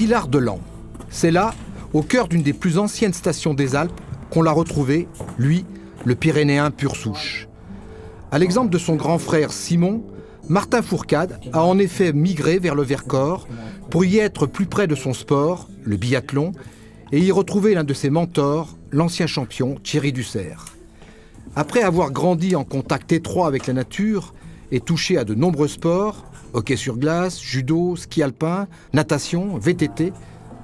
Villard-de-Lans. C'est là, au cœur d'une des plus anciennes stations des Alpes, qu'on l'a retrouvé, lui, le Pyrénéen pure souche. À l'exemple de son grand frère Simon, Martin Fourcade a en effet migré vers le Vercors pour y être plus près de son sport, le biathlon, et y retrouver l'un de ses mentors, l'ancien champion Thierry Dussert. Après avoir grandi en contact étroit avec la nature et touché à de nombreux sports, hockey sur glace, judo, ski alpin, natation, VTT,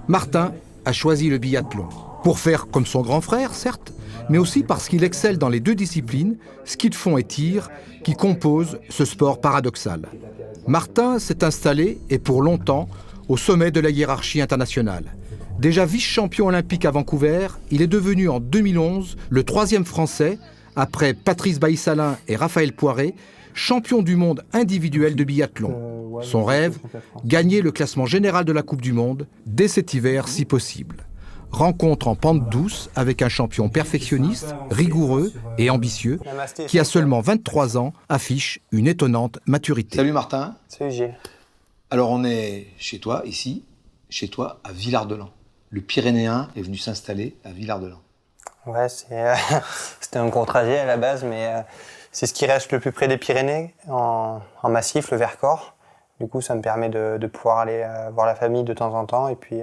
Martin a choisi le biathlon. Pour faire comme son grand frère, certes, mais aussi parce qu'il excelle dans les deux disciplines, ski de fond et tir, qui composent ce sport paradoxal. Martin s'est installé, et pour longtemps, au sommet de la hiérarchie internationale. Déjà vice-champion olympique à Vancouver, il est devenu en 2011 le 3e Français, après Patrice Bailly-Salin et Raphaël Poiré, champion du monde individuel de biathlon. Son rêve, gagner le classement général de la Coupe du Monde, dès cet hiver si possible. Rencontre en pente douce avec un champion perfectionniste, rigoureux et ambitieux, qui a seulement 23 ans, affiche une étonnante maturité. Salut Martin. Salut Gilles. Alors on est chez toi, ici, chez toi à Villard-de-Lans. Le Pyrénéen est venu s'installer à Villard-de-Lans. Ouais, c'était un gros trajet à la base, mais c'est ce qui reste le plus près des Pyrénées, en massif, le Vercors. Du coup, ça me permet de pouvoir aller voir la famille de temps en temps. Et puis,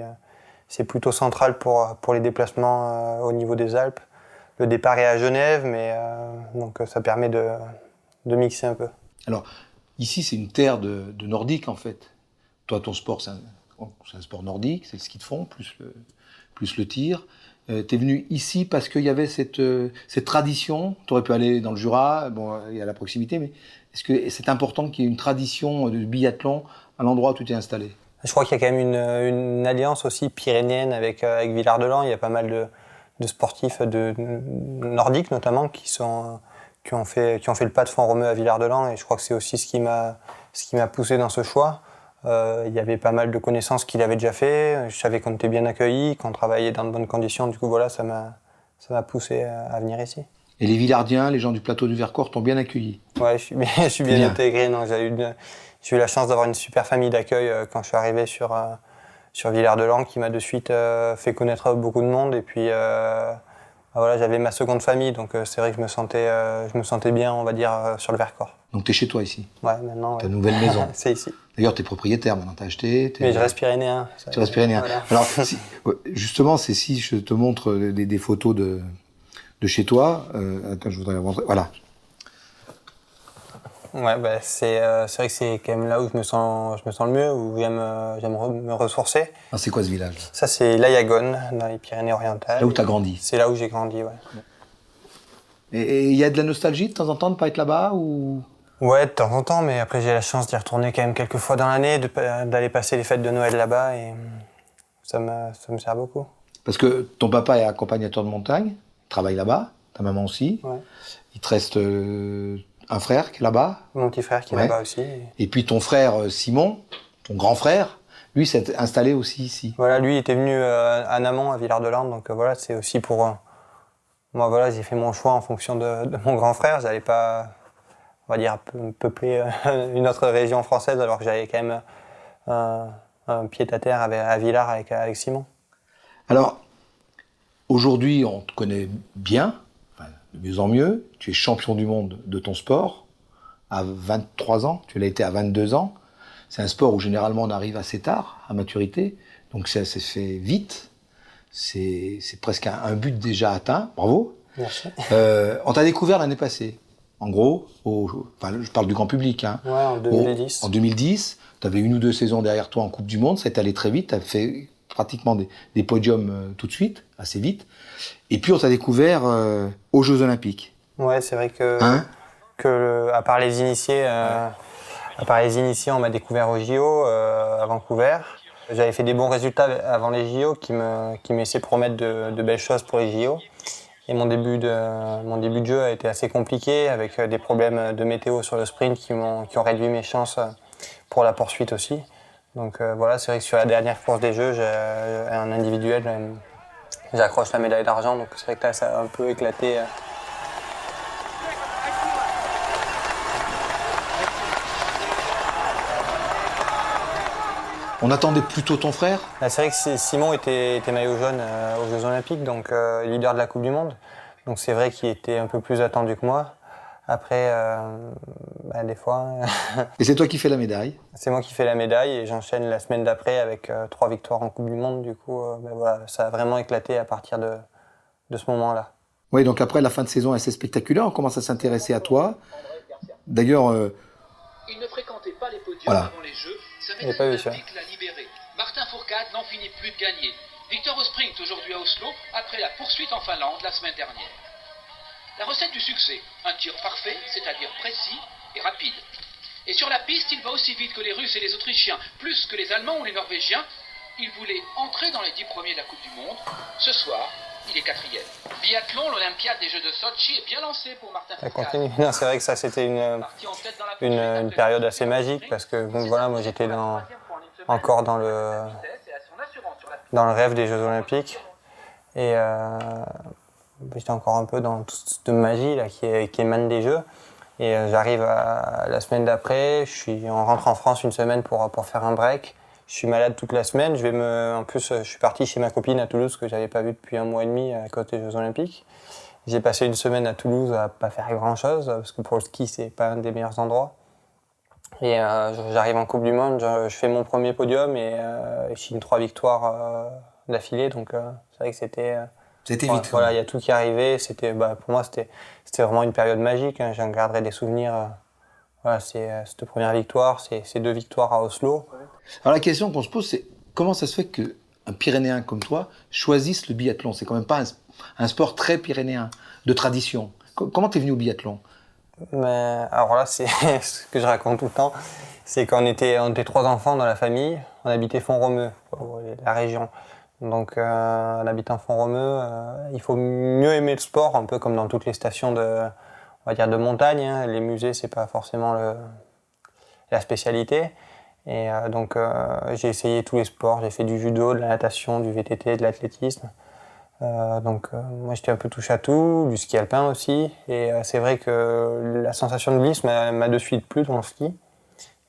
c'est plutôt central pour les déplacements au niveau des Alpes. Le départ est à Genève, mais donc ça permet de mixer un peu. Alors, ici, c'est une terre de nordique, en fait. Toi, ton sport, c'est un sport nordique, c'est le ski de fond, plus le tir. T'es venu ici parce qu'il y avait cette tradition. Tu aurais pu aller dans le Jura, bon, il y a la proximité, mais est-ce que c'est important qu'il y ait une tradition de biathlon à l'endroit où tu t'es installé ? Je crois qu'il y a quand même une alliance aussi pyrénéenne avec Villard-de-Lans. Il y a pas mal de sportifs nordiques notamment qui ont fait le pas de Font-Romeu à Villard-de-Lans, et je crois que c'est aussi ce qui m'a poussé dans ce choix. Il y avait pas mal de connaissances qu'il avait déjà fait. Je savais qu'on était bien accueillis, qu'on travaillait dans de bonnes conditions. Du coup, voilà, ça m'a poussé à venir ici. Et les Villardiens, les gens du plateau du Vercors t'ont bien accueilli ? Ouais, je suis bien intégré. Non, j'ai eu la chance d'avoir une super famille d'accueil quand je suis arrivé sur Villard-de-Lans, qui m'a de suite fait connaître beaucoup de monde. Et puis, voilà, j'avais ma seconde famille, donc c'est vrai que je me sentais bien, on va dire, sur le Vercors. Donc t'es chez toi ici ? Ouais, maintenant. Ta nouvelle maison. C'est ici. D'ailleurs, t'es propriétaire maintenant, t'as acheté. Mais je reste pyrénéen. Tu restes pyrénéen. Voilà. Alors, justement, c'est si je te montre des photos de chez toi. Attends, je voudrais la montrer. Voilà. Ouais, bah, c'est vrai que c'est quand même là où je me sens le mieux, où j'aime me ressourcer. Ah, c'est quoi ce village ? Ça, c'est l'Ayagonne, dans les Pyrénées-Orientales. Là où t'as grandi ? C'est là où j'ai grandi, ouais. Et il y a de la nostalgie de temps en temps de pas être là-bas ou... Ouais, de temps en temps, mais après j'ai la chance d'y retourner quand même quelques fois dans l'année, d'aller passer les fêtes de Noël là-bas, et ça me sert beaucoup. Parce que ton papa est accompagnateur de montagne, il travaille là-bas, ta maman aussi. Ouais. Il te reste un frère qui est là-bas. Mon petit frère qui est là-bas aussi. Et puis ton frère Simon, ton grand frère, lui s'est installé aussi ici. Voilà, lui était venu en amont à Villard-de-Lans, donc voilà, c'est aussi pour... moi, voilà, j'ai fait mon choix en fonction de mon grand frère. J'allais pas, on va dire, peupler une autre région française, alors que j'avais quand même un pied-à-terre à Villard avec Simon. Alors, aujourd'hui, on te connaît bien, enfin, de mieux en mieux. Tu es champion du monde de ton sport à 23 ans. Tu l'as été à 22 ans. C'est un sport où généralement on arrive assez tard, à maturité. Donc ça s'est fait vite. C'est presque un but déjà atteint. Bravo. Merci. On t'a découvert l'année passée. En gros, enfin, je parle du grand public. Hein. Ouais, en 2010. En 2010, tu avais 1 ou 2 saisons derrière toi en Coupe du Monde. Ça est allé très vite. Tu as fait pratiquement des podiums tout de suite, assez vite. Et puis on t'a découvert aux Jeux Olympiques. Ouais, c'est vrai que, Hein à part les initiés, on m'a découvert aux JO à Vancouver. J'avais fait des bons résultats avant les JO qui me laissaient promettre de belles choses pour les JO. Et mon début de jeu a été assez compliqué, avec des problèmes de météo sur le sprint qui ont réduit mes chances pour la poursuite aussi. Donc voilà, c'est vrai que sur la dernière course des Jeux, un individuel, j'accroche la médaille d'argent, donc c'est vrai que là, ça a un peu éclaté. On attendait plutôt ton frère? Bah, c'est vrai que Simon était maillot jaune aux Jeux Olympiques, donc leader de la Coupe du Monde. Donc c'est vrai qu'il était un peu plus attendu que moi. Après, des fois, Et c'est toi qui fais la médaille? c'est moi qui fais la médaille et j'enchaîne la semaine d'après avec 3 victoires en Coupe du Monde. Du coup, voilà, ça a vraiment éclaté à partir de ce moment-là. Oui, donc après la fin de saison assez spectaculaire, on commence à s'intéresser à toi. D'ailleurs, Il ne fréquentait pas les podiums Voilà. avant les Jeux. Sa J'ai médaille pas vu ça. olympique l'a libéré. Martin Fourcade n'en finit plus de gagner. Victor au sprint aujourd'hui à Oslo, après la poursuite en Finlande la semaine dernière. La recette du succès, un tir parfait, c'est-à-dire précis et rapide. Et sur la piste, il va aussi vite que les Russes et les Autrichiens, plus que les Allemands ou les Norvégiens. Il voulait entrer dans les 10 premiers de la Coupe du Monde. Ce soir, il est 4e. Biathlon, l'Olympiade des Jeux de Sochi est bien lancée pour Martin Ça Fourcade. continue. Non, c'est vrai que ça, c'était Parti en tête dans la poursuite une après période le assez magique parce que bon, voilà, moi j'étais encore dans le rêve des Jeux Olympiques et j'étais encore un peu dans toute cette magie là, qui émane des Jeux. Et j'arrive à la semaine d'après, on rentre en France une semaine pour faire un break. Je suis malade toute la semaine. En plus, je suis parti chez ma copine à Toulouse que j'avais pas vue depuis 1 mois et demi à cause des Jeux Olympiques. J'ai passé une semaine à Toulouse à pas faire grand-chose parce que pour le ski, c'est pas un des meilleurs endroits. Et j'arrive en Coupe du Monde, je fais mon premier podium et je signe 3 victoires d'affilée. Donc c'est vrai que c'était vite. voilà, il y a tout qui arrivait. Pour moi, c'était vraiment une période magique. Hein. J'en garderai des souvenirs. Voilà, c'est cette première victoire, ces 2 victoires à Oslo. Alors la question qu'on se pose, c'est comment ça se fait qu'un Pyrénéen comme toi choisisse le biathlon? C'est quand même pas un sport très pyrénéen, de tradition. Comment t'es venu au biathlon? Mais alors là, c'est ce que je raconte tout le temps. C'est qu'on était 3 enfants dans la famille. On habitait Font-Romeu, la région. Donc, en habitant Font-Romeu, il faut mieux aimer le sport, un peu comme dans toutes les stations on va dire de montagne. Hein. Les musées, c'est pas forcément la spécialité. Et donc, j'ai essayé tous les sports. J'ai fait du judo, de la natation, du VTT, de l'athlétisme. Moi, j'étais un peu touche à tout, du ski alpin aussi. Et c'est vrai que la sensation de glisse m'a de suite plu dans le ski.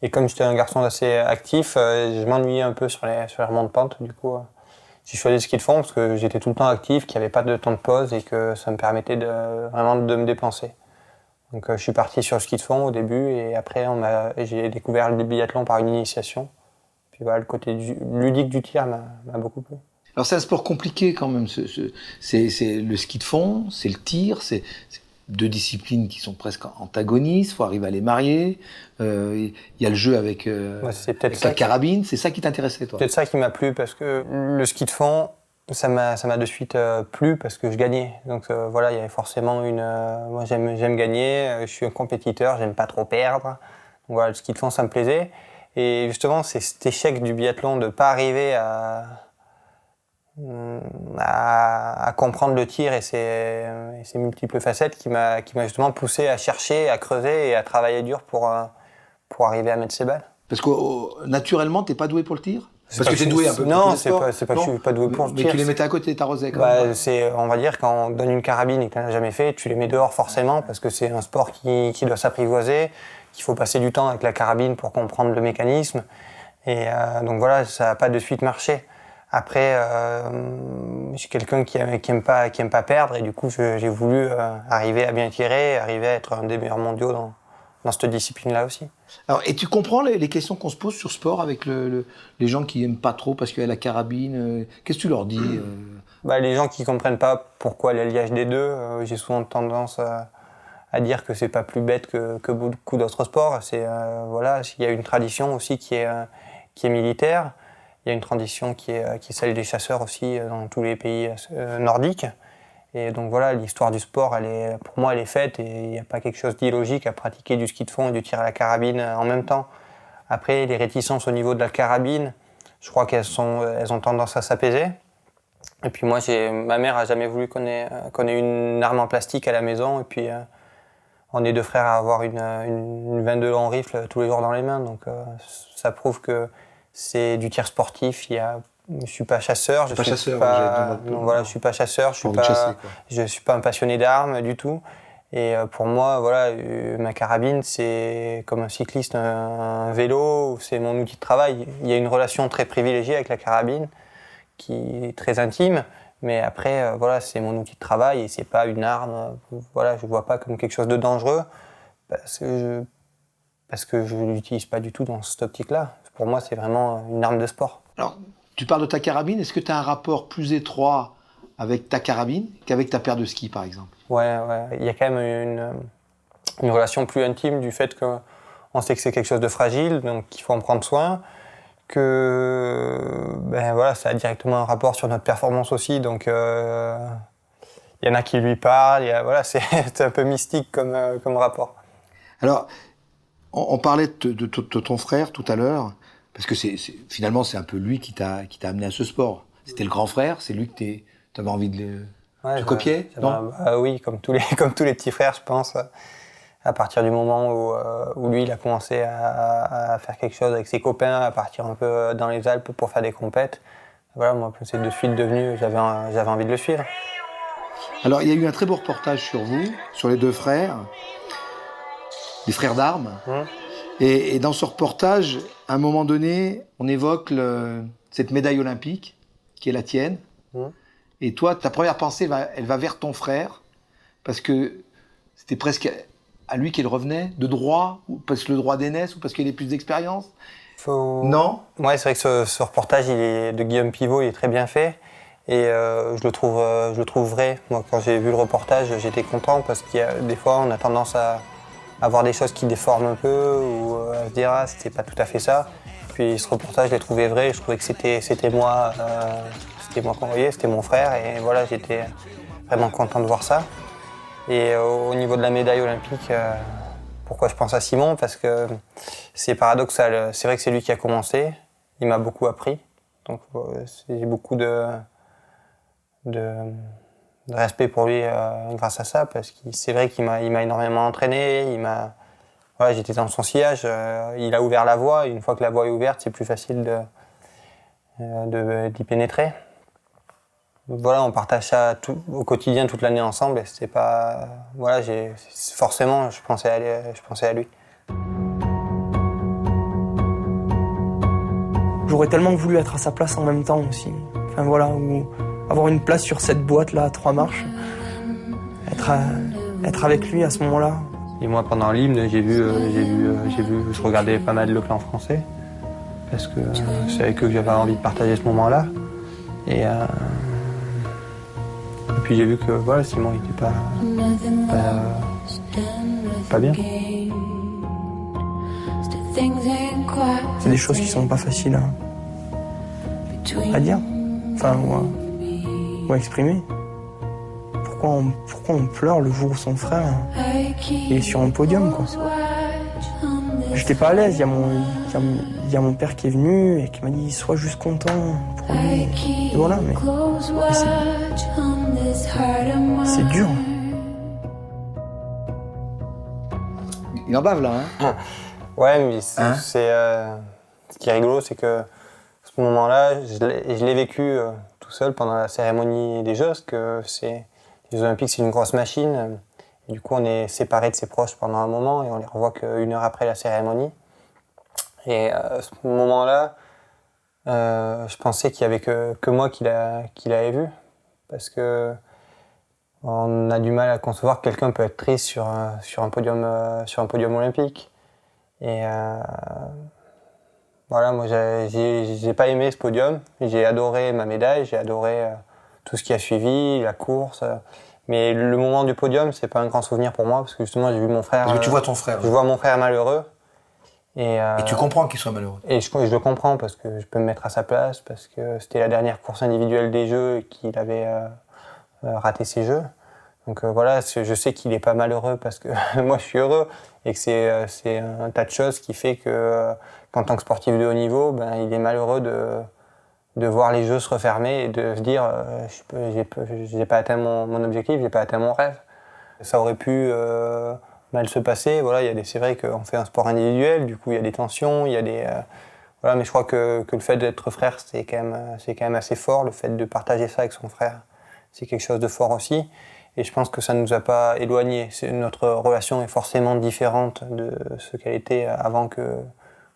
Et comme j'étais un garçon assez actif, je m'ennuyais un peu sur les remontes de pente. Du coup, j'ai choisi le ski de fond parce que j'étais tout le temps actif, qu'il n'y avait pas de temps de pause et que ça me permettait vraiment de me dépenser. Donc je suis parti sur le ski de fond au début et après j'ai découvert le biathlon par une initiation. Puis voilà, le côté ludique du tir m'a beaucoup plu. Alors c'est un sport compliqué quand même. C'est le ski de fond, c'est le tir, c'est 2 disciplines qui sont presque antagonistes. Il faut arriver à les marier. Il y a le jeu avec la carabine. C'est ça qui t'intéressait, toi? C'est peut-être ça qui m'a plu parce que le ski de fond, ça m'a de suite plu parce que je gagnais. Donc voilà, il y avait forcément moi j'aime gagner, je suis un compétiteur, j'aime pas trop perdre. Donc voilà, le ski de fond, ça me plaisait. Et justement, c'est cet échec du biathlon de pas arriver à comprendre le tir et ses multiples facettes qui m'a justement poussé à chercher, à creuser et à travailler dur pour arriver à mettre ses balles. Parce que naturellement, t'es pas doué pour le tir? Parce que t'es doué un peu pour Non, le sport. c'est pas que je suis pas doué pour le tir. Mais tu les mettais à côté, t'arrosais quand même. On va dire, quand on donne une carabine et que tu n'en as jamais fait, tu les mets dehors forcément parce que c'est un sport qui doit s'apprivoiser, qu'il faut passer du temps avec la carabine pour comprendre le mécanisme. Et donc voilà, ça n'a pas de suite marché. Après, je suis quelqu'un qui aime pas perdre et du coup, j'ai voulu arriver à bien tirer, arriver à être un des meilleurs mondiaux dans cette discipline-là aussi. Alors, et tu comprends les questions qu'on se pose sur sport avec les gens qui aiment pas trop parce qu'il y a la carabine? Qu'est-ce que tu leur dis? Les gens qui comprennent pas pourquoi l'alliage des deux, j'ai souvent tendance à dire que c'est pas plus bête que beaucoup d'autres sports. Voilà, il y a une tradition aussi qui est militaire. Il y a une tradition qui est celle des chasseurs aussi dans tous les pays nordiques. Et donc voilà, l'histoire du sport, pour moi, elle est faite et il n'y a pas quelque chose d'illogique à pratiquer du ski de fond et du tir à la carabine en même temps. Après, les réticences au niveau de la carabine, je crois qu'elles ont tendance à s'apaiser. Et puis moi, ma mère a jamais voulu qu'on ait une arme en plastique à la maison. Et puis, on est 2 frères à avoir une 22 long rifle tous les jours dans les mains. Donc ça prouve que c'est du tir sportif. Je suis pas chasseur. Je suis pas chasseur. Je suis pas un passionné d'armes du tout. Et pour moi, voilà, ma carabine, c'est comme un cycliste, un vélo, c'est mon outil de travail. Il y a une relation très privilégiée avec la carabine, qui est très intime, mais après, voilà, c'est mon outil de travail et c'est pas une arme. Voilà, je vois pas comme quelque chose de dangereux parce que je l'utilise pas du tout dans cette optique-là. Pour moi, c'est vraiment une arme de sport. Alors, tu parles de ta carabine, est-ce que tu as un rapport plus étroit avec ta carabine qu'avec ta paire de skis, par exemple? Ouais, il y a quand même une relation plus intime du fait qu'on sait que c'est quelque chose de fragile, donc qu'il faut en prendre soin, que voilà, ça a directement un rapport sur notre performance aussi, donc il y en a qui lui parlent, voilà, c'est un peu mystique comme rapport. Alors, on parlait de ton frère tout à l'heure, parce que finalement c'est un peu lui qui t'a amené à ce sport. C'était le grand frère, c'est lui que tu avais envie de copier, non? Oui, comme tous les petits frères, je pense. À partir du moment où lui, il a commencé à faire quelque chose avec ses copains, à partir un peu dans les Alpes pour faire des compètes, voilà, moi, c'est de suite devenu, j'avais envie de le suivre. Alors, il y a eu un très beau reportage sur vous, sur les deux frères, les frères d'armes. Et dans ce reportage, à un moment donné, on évoque cette médaille olympique, qui est la tienne. Et toi, ta première pensée, elle va vers ton frère, parce que c'était presque à lui qu'il revenait, de droit, ou parce que le droit d'aînesse, ou parce qu'il a plus d'expérience. Non? Ouais, c'est vrai que ce reportage de Guillaume Pivot, il est très bien fait. Et je le trouve vrai. Moi, quand j'ai vu le reportage, j'étais content, parce qu'il y a des fois, on a tendance à voir des choses qui déforment un peu, ou à se dire « Ah, c'était pas tout à fait ça ». Puis ce reportage, je l'ai trouvé vrai, je trouvais que c'était moi qu'on voyait, c'était mon frère, et voilà, j'étais vraiment content de voir ça. Et au niveau de la médaille olympique, pourquoi je pense à Simon? Parce que c'est paradoxal, c'est vrai que c'est lui qui a commencé, il m'a beaucoup appris, donc j'ai beaucoup de respect pour lui grâce à ça, parce que c'est vrai qu'il m'a énormément entraîné, voilà, j'étais dans son sillage, il a ouvert la voie, et une fois que la voie est ouverte, c'est plus facile d'y pénétrer. Voilà, on partage ça au quotidien toute l'année ensemble, et c'était pas, voilà, forcément je pensais à lui. J'aurais tellement voulu être à sa place en même temps aussi. Enfin voilà, ou avoir une place sur cette boîte-là à 3 marches, être avec lui à ce moment-là. Et moi, pendant l'hymne, je regardais pas mal Le Clan français, parce que c'est avec eux que j'avais envie de partager ce moment-là. Et puis j'ai vu que voilà, Simon il était pas bien. C'est des choses qui sont pas faciles à dire, enfin ou à exprimer. Pourquoi on pleure le jour où son frère est sur un podium, quoi. J'étais pas à l'aise, il y a mon père qui est venu et qui m'a dit sois juste content pour lui. Et voilà, mais c'est dur. Il en bave là, hein? Ouais, mais ce qui est rigolo, c'est que ce moment-là, je l'ai vécu tout seul pendant la cérémonie des Jeux, parce que les Olympiques, c'est une grosse machine. Et du coup, on est séparés de ses proches pendant un moment et on les revoit qu'1 heure après la cérémonie. Et à ce moment-là, je pensais qu'il n'y avait que moi qui l'avait vu, parce que on a du mal à concevoir que quelqu'un peut être triste sur un podium olympique. Et voilà, moi j'ai pas aimé ce podium, j'ai adoré ma médaille, j'ai adoré tout ce qui a suivi, la course. Mais le moment du podium, c'est pas un grand souvenir pour moi, parce que justement j'ai vu mon frère. Parce que tu vois ton frère. Je vois mon frère malheureux. Et tu comprends qu'il soit malheureux. Et je le comprends, parce que je peux me mettre à sa place, parce que c'était la dernière course individuelle des Jeux et qu'il avait raté ses Jeux. Donc voilà, je sais qu'il est pas malheureux parce que moi je suis heureux, et que c'est un tas de choses qui fait que qu'en tant que sportif de haut niveau, il est malheureux de voir les Jeux se refermer et de se dire j'ai pas atteint mon objectif, j'ai pas atteint mon rêve. Ça aurait pu mal se passer. Voilà, c'est vrai qu'on fait un sport individuel, du coup il y a des tensions, il y a voilà, mais je crois que le fait d'être frère, c'est quand même assez fort. Le fait de partager ça avec son frère, c'est quelque chose de fort aussi. Et je pense que ça ne nous a pas éloignés. Notre relation est forcément différente de ce qu'elle était avant que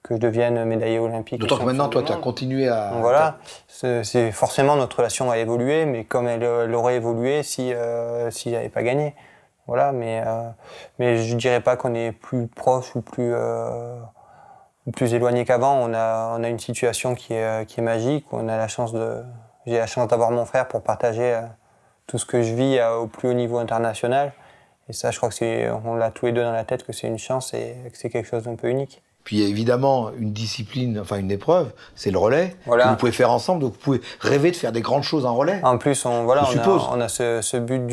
je devienne médaillé olympique. D'autant que maintenant, toi, tu as continué à... Donc voilà, c'est forcément notre relation a évolué, mais comme elle aurait évolué si j'avais pas gagné. Voilà, mais je dirais pas qu'on est plus proche ou plus éloigné qu'avant. On a une situation qui est magique. J'ai la chance d'avoir mon frère pour partager tout ce que je vis au plus haut niveau international. Et ça, je crois que on l'a tous les deux dans la tête que c'est une chance et que c'est quelque chose d'un peu unique. Puis évidemment, une discipline, enfin une épreuve, c'est le relais, voilà. Que vous pouvez faire ensemble, donc vous pouvez rêver de faire des grandes choses en relais. En plus, on a ce but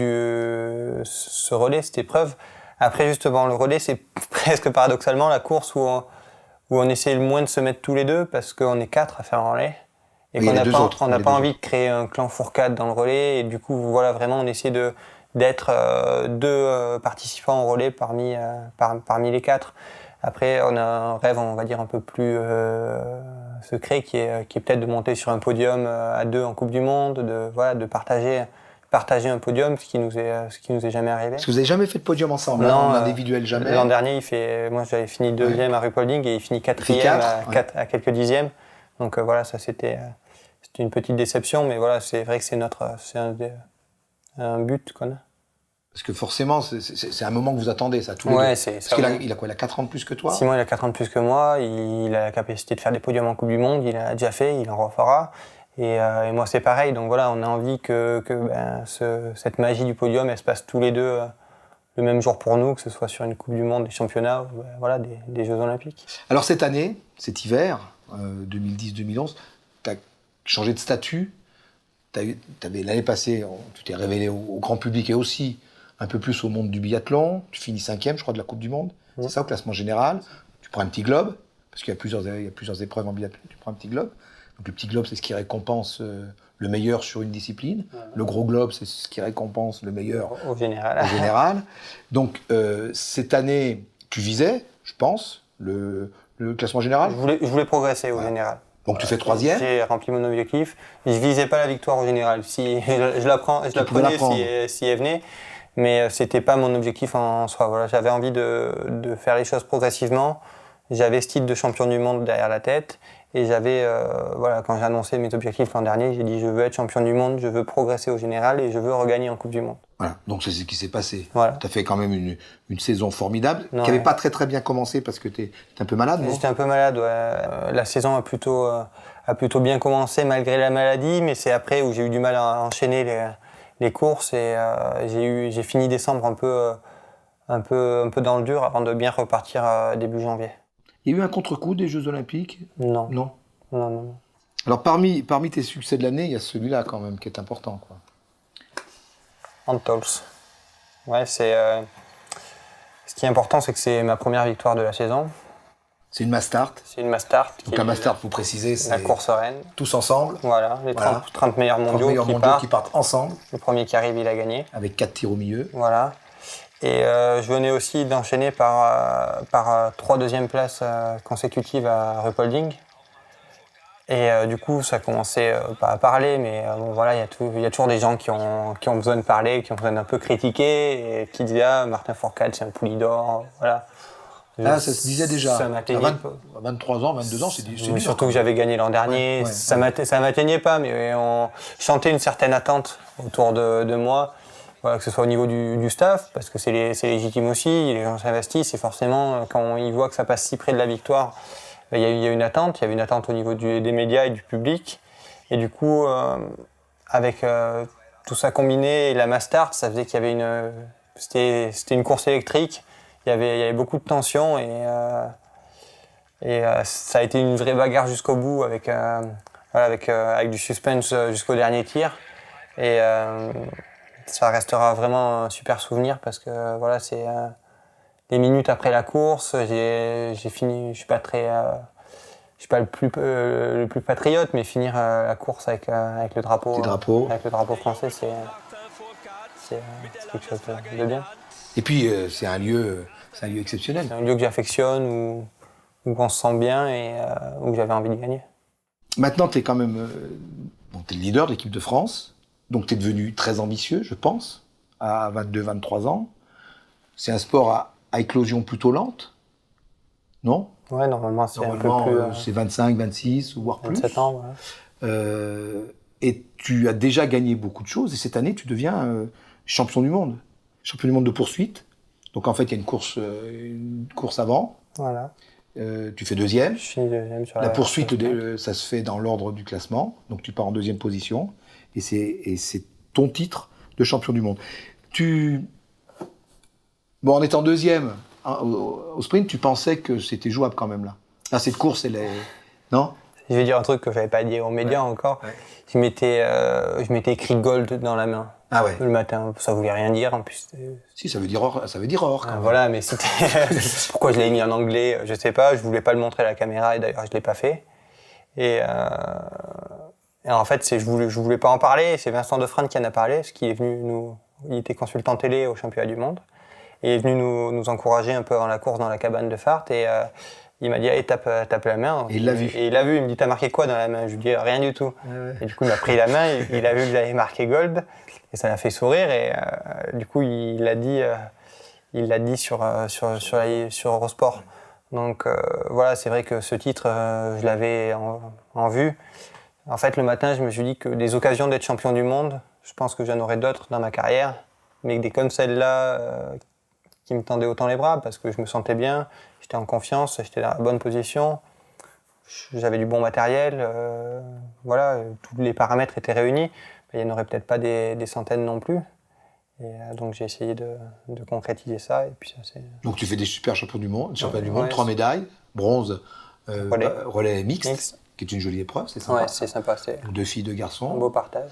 ce relais, cette épreuve. Après, justement, le relais, c'est presque paradoxalement la course où on essaie le moins de se mettre tous les deux, parce qu'on est 4 à faire un relais. Et qu'on n'a pas envie de créer un clan Fourcade dans le relais. Et du coup, voilà, vraiment, on essaie d'être 2 participants au relais parmi les 4. Après, on a un rêve, on va dire, un peu plus secret, qui est peut-être de monter sur un podium à 2 en Coupe du Monde, de partager un podium, ce qui nous est jamais arrivé. Parce que vous n'avez jamais fait de podium ensemble, non, en individuel, jamais. L'an dernier, moi j'avais fini 2e à Ruhpolding et il finit 4e à quelques dixièmes. Donc voilà, ça c'était une petite déception, mais voilà, c'est vrai que c'est un but qu'on a. Parce que forcément, c'est un moment que vous attendez, ça, tous les deux. Parce qu'il a quoi, il a 4 ans de plus que toi? Simon, il a 4 ans de plus que moi, il a la capacité de faire des podiums en Coupe du Monde, il a déjà fait, il en refera. Et moi, c'est pareil, donc voilà, on a envie que cette magie du podium, elle se passe tous les deux le même jour pour nous, que ce soit sur une Coupe du Monde, des championnats, ou voilà, des Jeux Olympiques. Alors cette année, cet hiver, 2010-2011, tu as changé de statut. L'année passée, tu t'es révélé au grand public et aussi un peu plus au monde du biathlon. Tu finis 5e, je crois, de la Coupe du Monde. C'est ça, au classement général. Tu prends un petit globe, parce qu'il y a plusieurs épreuves en biathlon. Tu prends un petit globe. Donc le petit globe, c'est ce qui récompense le meilleur sur une discipline. Le gros globe, c'est ce qui récompense le meilleur au général. Donc cette année, tu visais, je pense, le classement général. Je voulais progresser au général. Donc tu fais 3e. J'ai rempli mon objectif. Je visais pas la victoire au général. Je la prenais si elle venait, mais c'était pas mon objectif en soi. Voilà, j'avais envie de faire les choses progressivement. J'avais ce titre de champion du monde derrière la tête. Et quand j'ai annoncé mes objectifs l'an dernier, j'ai dit je veux être champion du monde, je veux progresser au général et je veux regagner en Coupe du Monde. Voilà, donc c'est ce qui s'est passé. Voilà. Tu as fait quand même une saison formidable, qui n'avait pas très très bien commencé parce que tu es un peu malade, non ? J'étais un peu malade, ouais. La saison a plutôt bien commencé malgré la maladie, mais c'est après où j'ai eu du mal à enchaîner les courses et j'ai fini décembre un peu dans le dur avant de bien repartir début janvier. Il y a eu un contre-coup des Jeux Olympiques ? Non. Non. Alors parmi tes succès de l'année, il y a celui-là quand même qui est important, quoi. Antols. Ouais, ce qui est important, c'est que c'est ma première victoire de la saison. C'est une mass start. Donc la mass start, faut préciser, c'est la course reine. Tous ensemble. Voilà, les 30 meilleurs mondiaux qui partent ensemble. Le premier qui arrive, il a gagné. Avec 4 tirs au milieu. Voilà. Et je venais aussi d'enchaîner par 3 deuxièmes places consécutives à Ruhpolding. Et du coup, ça commençait pas à parler, mais voilà, il y a toujours des gens qui ont besoin de parler, qui ont besoin d'un peu critiquer, et qui disent Martin Fourcade, c'est un pouli-d'or, voilà. Ça se disait déjà. Ça m'atteignait. À 23 ans, 22 ans, c'est dur. Surtout que j'avais gagné l'an dernier, ça m'atteignait pas, mais on chantait une certaine attente autour de moi. Voilà, que ce soit au niveau du staff, parce que c'est légitime aussi, les gens s'investissent, et forcément, quand ils voient que ça passe si près de la victoire, il y a une attente, il y avait une attente au niveau des médias et du public. Et du coup, avec tout ça combiné et la mass start, ça faisait qu'il y avait c'était une course électrique, il y avait beaucoup de tension, et ça a été une vraie bagarre jusqu'au bout, avec du suspense jusqu'au dernier tir. Et ça restera vraiment un super souvenir parce que voilà, c'est les minutes après la course, j'ai fini, je suis pas le plus patriote, mais finir la course avec le drapeau, avec le drapeau français, c'est quelque chose de bien. Et puis c'est un lieu exceptionnel. C'est un lieu que j'affectionne, où on se sent bien et où j'avais envie de gagner. Maintenant, tu es quand même t'es le leader de l'équipe de France. Donc tu es devenu très ambitieux, je pense, à 22-23 ans. C'est un sport à éclosion plutôt lente, non? Ouais, normalement, c'est un peu plus... c'est 25, 26, voire 27 plus. ans, Et tu as déjà gagné beaucoup de choses. Et cette année, tu deviens champion du monde. Champion du monde de poursuite. Donc en fait, il y a une course avant. Voilà. Tu fais deuxième. Je suis deuxième sur La poursuite, ça se fait dans l'ordre du classement. Donc tu pars en deuxième position. Et c'est ton titre de champion du monde. Bon, en étant deuxième au sprint, tu pensais que c'était jouable quand même là. Là, cette course, elle est... Non? Je vais dire un truc que je n'avais pas dit aux médias encore. Ouais. Je m'étais écrit Gold dans la main. Ah ouais. Le matin, ça voulait rien dire en plus. Si, ça veut dire or quand même. Voilà, mais c'était... Pourquoi je l'ai mis en anglais, je sais pas. Je voulais pas le montrer à la caméra et d'ailleurs je l'ai pas fait. Et en fait, je voulais pas en parler. C'est Vincent Defrane qui en a parlé, parce qu'il est venu il était consultant télé au championnat du monde. Et il est venu nous encourager un peu avant la course dans la cabane de Fart. Et il m'a dit, allez, tape la main. Et il l'a vu. Et il l'a vu, il me dit, t'as marqué quoi dans la main? Je lui dis, rien du tout. Ouais. Et du coup, il m'a pris la main, il a vu que j'avais marqué Gold. Et ça l'a fait sourire. Et du coup, il l'a dit sur Eurosport. Donc voilà, c'est vrai que ce titre, je l'avais en vue. En fait, le matin, je me suis dit que des occasions d'être champion du monde, je pense que j'en aurais d'autres dans ma carrière. Mais des comme celle-là, qui me tendaient autant les bras, parce que je me sentais bien, j'étais en confiance, j'étais dans la bonne position, j'avais du bon matériel, voilà, tous les paramètres étaient réunis. Mais il n'y en aurait peut-être pas des centaines non plus. Et donc j'ai essayé de concrétiser ça. Et puis ça, c'est... Donc tu fais des super champions du monde, 3 médailles, bronze, relais mixte, qui est une jolie épreuve, c'est sympa. Ouais, c'est sympa. C'est 2 filles, 2 garçons. Un beau partage.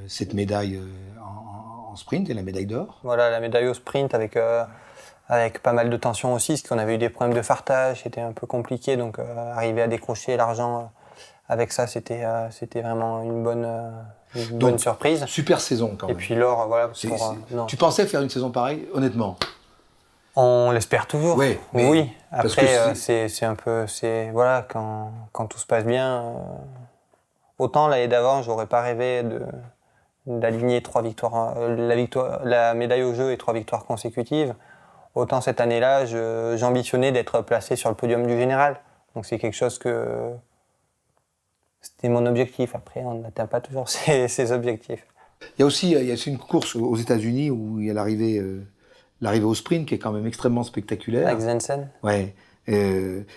Cette médaille en sprint et la médaille d'or. Voilà, la médaille au sprint avec pas mal de tension aussi, parce qu'on avait eu des problèmes de fartage, c'était un peu compliqué, donc arriver à décrocher l'argent avec ça, c'était vraiment une bonne surprise. Super saison quand même. Et puis l'or, voilà. Tu pensais faire une saison pareille, honnêtement? On l'espère toujours. Ouais, oui. Après, c'est un peu, voilà, quand tout se passe bien. Autant l'année d'avant, j'aurais pas rêvé d'aligner 3 victoires, la médaille au jeu et 3 victoires consécutives. Autant cette année-là, j'ambitionnais d'être placé sur le podium du général. Donc c'est quelque chose que c'était mon objectif. Après, on n'atteint pas toujours ces objectifs. Il y a aussi une course aux États-Unis où il y a l'arrivée au sprint qui est quand même extrêmement spectaculaire. Avec Zensen. Ouais.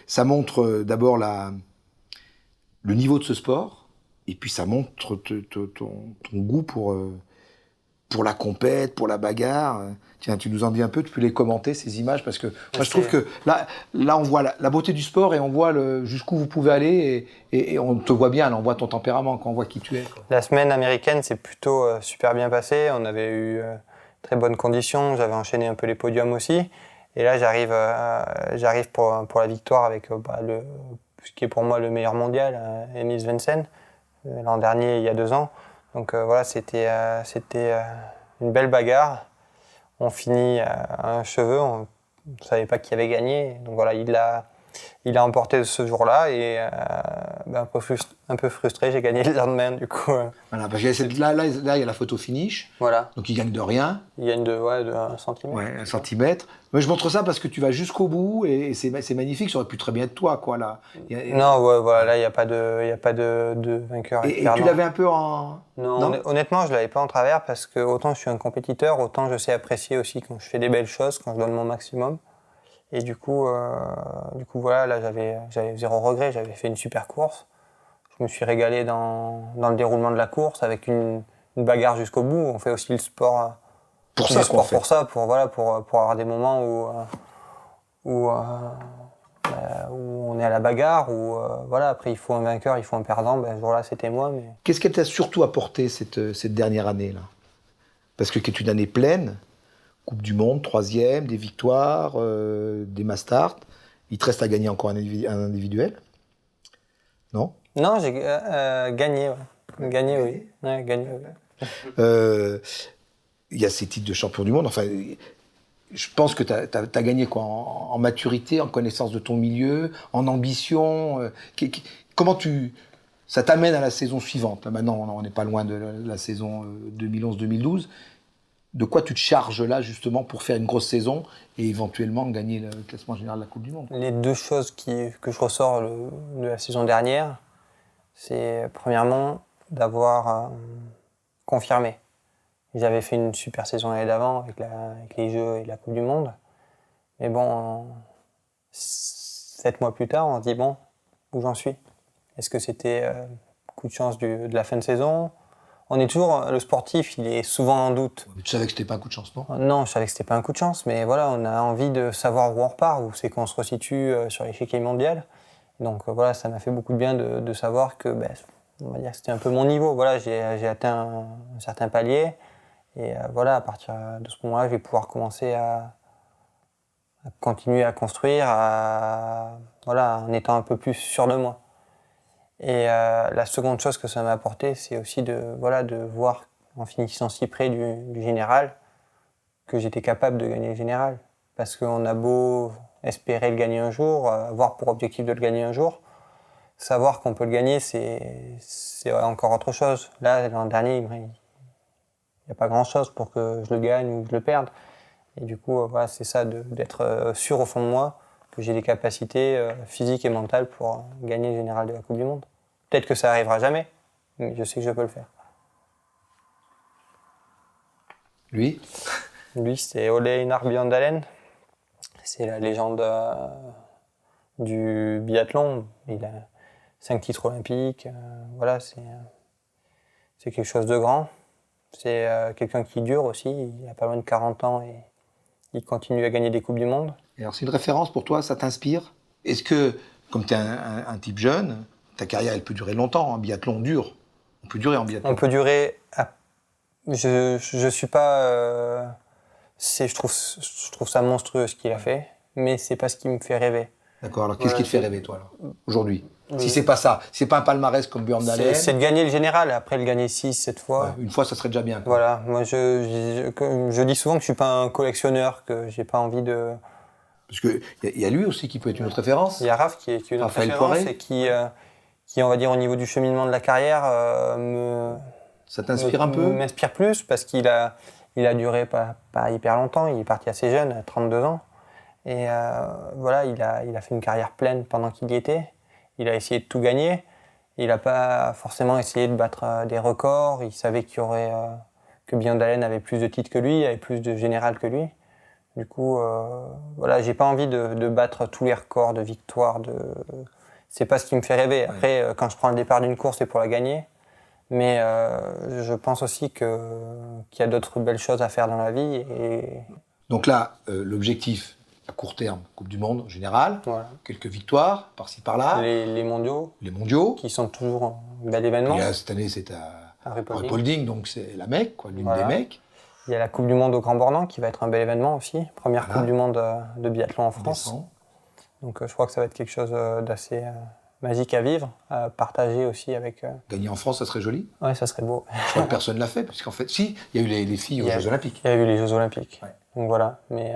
Ça montre d'abord le niveau de ce sport. Et puis ça montre ton goût pour la compète, pour la bagarre. Tiens, tu nous en dis un peu, tu peux les commenter, ces images, parce que moi je trouve que là on voit la beauté du sport et on voit jusqu'où vous pouvez aller et on te voit bien, là, on voit ton tempérament, quand on voit qui tu es. Quoi. La semaine américaine s'est plutôt super bien passée, on avait eu très bonnes conditions, j'avais enchaîné un peu les podiums aussi. Et là j'arrive pour la victoire avec ce qui est pour moi le meilleur mondial, Emil Svensson. L'an dernier, il y a 2 ans. Donc voilà, c'était une belle bagarre. On finit à un cheveu, on ne savait pas qui avait gagné. Donc voilà, il a emporté ce jour-là et un peu frustré, j'ai gagné le lendemain du coup. Voilà, parce que là, il y a la photo finish. Voilà. Donc il gagne de rien. Il gagne de 1 centimètre. Ouais, 1 centimètre. Mais je montre ça parce que tu vas jusqu'au bout et c'est magnifique. Ça aurait pu très bien être toi, quoi, là. Non, voilà, là, il n'y a pas de vainqueur. Et tu l'avais un peu en... Non, honnêtement, je ne l'avais pas en travers parce que autant je suis un compétiteur, autant je sais apprécier aussi quand je fais des belles choses, quand je donne mon maximum. Et du coup voilà, là, j'avais 0 regret. J'avais fait une super course. Je me suis régalé dans le déroulement de la course avec une bagarre jusqu'au bout. On fait aussi le sport... Pour ça, pour avoir des moments où on est à la bagarre, où voilà, après il faut un vainqueur, il faut un perdant. Ce jour-là, c'était moi. Mais... Qu'est-ce qu'elle t'a surtout apporté cette dernière année là? Parce que c'est une année pleine, Coupe du Monde, 3e, des victoires, des mass start. Il te reste à gagner encore un individuel, non? Non, j'ai gagné. Ouais. Gagné, oui. Ouais, gagné, oui. Il y a ces titres de champion du monde. Enfin, je pense que tu as gagné quoi, en maturité, en connaissance de ton milieu, en ambition. Comment ça t'amène à la saison suivante? Là, maintenant, on n'est pas loin de la saison 2011-2012. De quoi tu te charges là justement pour faire une grosse saison et éventuellement gagner le classement général de la Coupe du Monde? Les deux choses que je ressors de la saison dernière, c'est premièrement d'avoir confirmé. J'avais fait une super saison l'année d'avant avec les Jeux et la Coupe du Monde. Mais bon, 7 mois plus tard, on se dit bon, où j'en suis? Est-ce que c'était coup de chance de la fin de saison? On est toujours, le sportif, il est souvent en doute. Mais tu savais que c'était pas un coup de chance, non? Non, je savais que c'était pas un coup de chance, mais voilà, on a envie de savoir où on repart, où c'est qu'on se resitue sur l'échiquier mondial. Donc voilà, ça m'a fait beaucoup de bien de savoir que, on va dire que c'était un peu mon niveau. Voilà, j'ai atteint un certain palier, et voilà, à partir de ce moment-là, je vais pouvoir commencer à continuer à construire, voilà, en étant un peu plus sûr de moi. Et la seconde chose que ça m'a apporté, c'est aussi de voir, en finissant si près du général, que j'étais capable de gagner le général. Parce qu'on a beau espérer le gagner un jour, avoir pour objectif de le gagner un jour, savoir qu'on peut le gagner, c'est encore autre chose. Là, l'an dernier, il n'y a pas grand-chose pour que je le gagne ou que je le perde. Et du coup, voilà, c'est ça, d'être sûr au fond de moi que j'ai les capacités physiques et mentales pour gagner le général de la Coupe du Monde. Peut-être que ça n'arrivera jamais, mais je sais que je peux le faire. Lui, c'est Ole Einar Bjørndalen. C'est la légende du biathlon. Il a 5 titres olympiques. Voilà, c'est quelque chose de grand. C'est quelqu'un qui dure aussi. Il a pas loin de 40 ans et il continue à gagner des Coupes du Monde. et alors c'est une référence pour toi, ça t'inspire? Est-ce que, comme tu es un type jeune, ta carrière elle peut durer longtemps, en biathlon dure? On peut durer en biathlon. On peut durer. Je suis pas. Je trouve ça monstrueux ce qu'il a fait, mais c'est pas ce qui me fait rêver. D'accord, alors qu'est-ce qui te fait rêver toi alors, aujourd'hui? Oui. Si c'est pas ça, c'est pas un palmarès comme Bjørndalen. C'est de gagner le général, après le gagner 6, 7 fois. Ouais, une fois ça serait déjà bien. Quoi. Voilà, moi je dis souvent que je suis pas un collectionneur, que j'ai pas envie de... Parce qu'il y a lui aussi qui peut être une autre référence. Il y a Raph qui est une autre Raphaël référence Poiré. et qui, on va dire, au niveau du cheminement de la carrière, Ça t'inspire un peu? m'inspire plus parce qu'il a duré pas hyper longtemps, il est parti assez jeune, à 32 ans. Et voilà, il a fait une carrière pleine pendant qu'il y était. Il a essayé de tout gagner. Il n'a pas forcément essayé de battre des records. Il savait que Bjørndalen avait plus de titres que lui, avait plus de général que lui. Du coup, voilà, j'ai pas envie de battre tous les records de victoires. C'est pas ce qui me fait rêver. Après, quand je prends le départ d'une course, c'est pour la gagner. Mais je pense aussi qu'il y a d'autres belles choses à faire dans la vie. Donc là, l'objectif à court terme, Coupe du Monde en général, Voilà. quelques victoires par-ci par-là, Les mondiaux, les mondiaux. qui sont toujours un bel événement. Et là, cette année, c'est à Ruppolding. Ruppolding, donc c'est la Mecque, quoi, l'une Voilà. des Mecs. Il y a la Coupe du Monde au Grand Bornand qui va être un bel événement aussi. Première Voilà. Coupe du Monde de biathlon en France. Décembre. Donc je crois que ça va être quelque chose d'assez magique à vivre, à partager aussi avec... Gagner en France, ça serait joli. Ouais, ça serait beau. Je crois que personne ne l'a fait, puisqu'en fait, si, il y a eu les filles aux Il y a- Jeux Olympiques. Il y a eu les Jeux Olympiques. Ouais. Donc voilà, mais...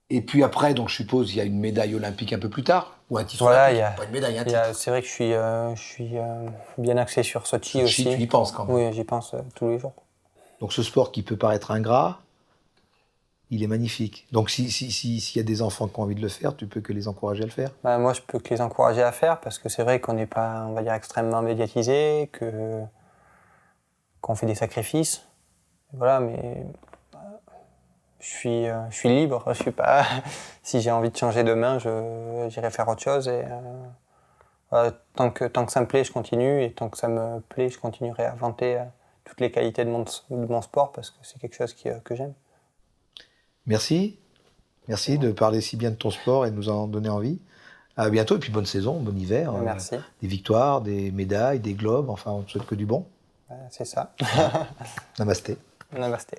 Et puis après, donc je suppose, il y a une médaille olympique un peu plus tard, ou un titre Voilà, olympique. il y a- Pas une médaille, un titre. c'est vrai que je suis bien axé sur Sochi Sochi, aussi. tu y penses quand même. Oui, j'y pense tous les jours. Donc ce sport qui peut paraître ingrat, il est magnifique. Donc s'il y a des enfants qui ont envie de le faire, tu peux que les encourager à le faire. Bah, moi, je peux que les encourager à faire parce que c'est vrai qu'on n'est pas, on va dire, extrêmement médiatisé, qu'on fait des sacrifices. Voilà, mais je suis libre. Je suis pas. Si j'ai envie de changer demain, j'irai faire autre chose. Et voilà, tant que ça me plaît, je continue. Et tant que ça me plaît, je continuerai à vanter toutes les qualités de mon sport parce que c'est quelque chose que j'aime. Merci. Merci de parler si bien de ton sport et de nous en donner envie. À bientôt et puis bonne saison, bon hiver. Merci. Des victoires, des médailles, des globes, enfin on ne souhaite que du bon. C'est ça. Namasté. Namasté.